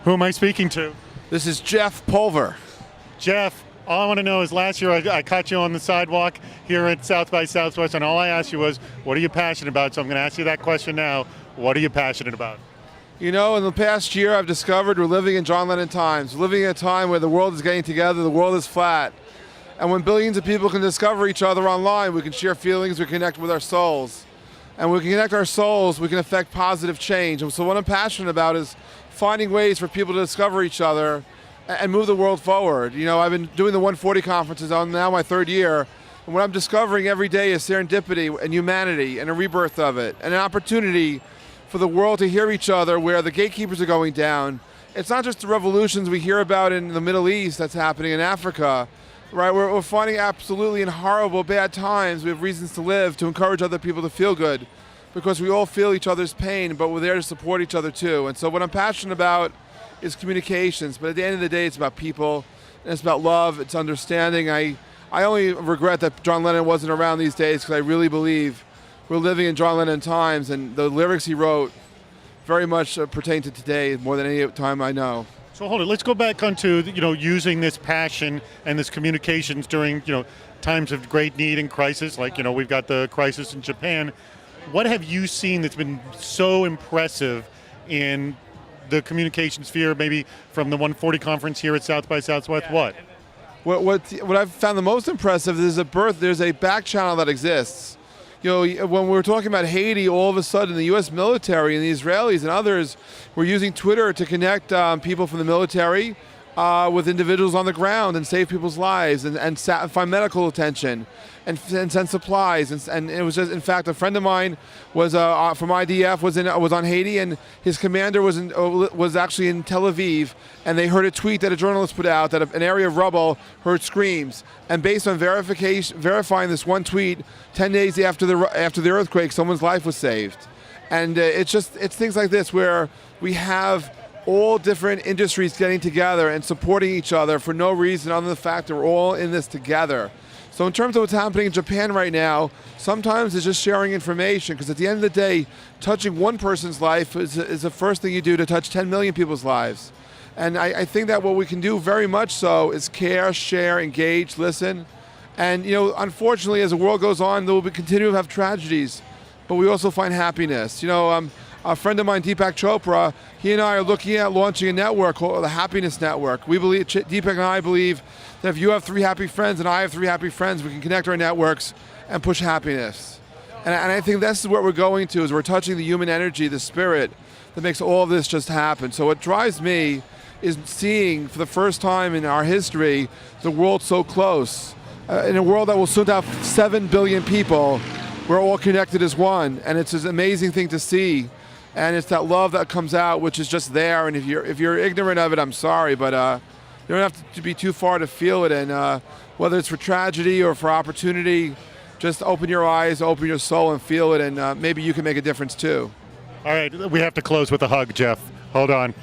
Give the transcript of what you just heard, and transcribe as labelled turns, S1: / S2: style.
S1: Who am I speaking to?
S2: This is Jeff Pulver.
S1: Jeff, all I want to know is last year I caught you on the sidewalk here at South by Southwest, and all I asked you was, what are you passionate about? So I'm going to ask you that question now. What are you passionate about?
S2: You know, in the past year I've discovered we're living in John Lennon times. We're living in a time where the world is getting together, the world is flat. And when billions of people can discover each other online, we can share feelings, we connect with our souls. And when we can connect our souls, we can affect positive change. And so what I'm passionate about is finding ways for people to discover each other and move the world forward. You know, I've been doing the 140 conferences on now my third year, and what I'm discovering every day is serendipity and humanity and a rebirth of it, and an opportunity for the world to hear each other where the gatekeepers are going down. It's not just the revolutions we hear about in the Middle East that's happening in Africa, right? We're finding absolutely in horrible, bad times we have reasons to live, to encourage other people to feel good, because we all feel each other's pain, but we're there to support each other too. And so what I'm passionate about is communications, but at the end of the day, it's about people, and it's about love, it's understanding. I only regret that John Lennon wasn't around these days, because I really believe we're living in John Lennon times, and the lyrics he wrote very much pertain to today more than any time I know.
S1: So hold it, let's go back onto, using this passion and this communications during, times of great need and crisis, like, we've got the crisis in Japan. What have you seen that's been so impressive in the communication sphere, maybe from the 140 conference here at South by Southwest?
S2: What I've found the most impressive is there's a back channel that exists. When we were talking about Haiti, all of a sudden the U.S. military and the Israelis and others were using Twitter to connect people from the military with individuals on the ground and save people's lives and find medical attention and send supplies. And it was just, in fact, a friend of mine was from IDF was on Haiti, and his commander was actually in Tel Aviv, and they heard a tweet that a journalist put out that an area of rubble heard screams. And based on verifying this one tweet, 10 days after the earthquake, someone's life was saved. And it's things like this where we have all different industries getting together and supporting each other for no reason other than the fact that we're all in this together. So in terms of what's happening in Japan right now, sometimes it's just sharing information, because at the end of the day, touching one person's life is the first thing you do to touch 10 million people's lives. And I think that what we can do very much so is care, share, engage, listen. And unfortunately, as the world goes on, there will continue to have tragedies, but we also find happiness. A friend of mine, Deepak Chopra, he and I are looking at launching a network called the Happiness Network. We believe, Deepak and I believe, that if you have 3 happy friends and I have 3 happy friends, we can connect our networks and push happiness. And I think this is what we're going to, is we're touching the human energy, the spirit, that makes all of this just happen. So what drives me is seeing, for the first time in our history, the world so close. In a world that will soon have 7 billion people, we're all connected as one. And it's an amazing thing to see. And it's that love that comes out, which is just there. And if you're ignorant of it, I'm sorry, but you don't have to be too far to feel it. And whether it's for tragedy or for opportunity, just open your eyes, open your soul, and feel it. And maybe you can make a difference too.
S1: All right, we have to close with a hug, Jeff. Hold on.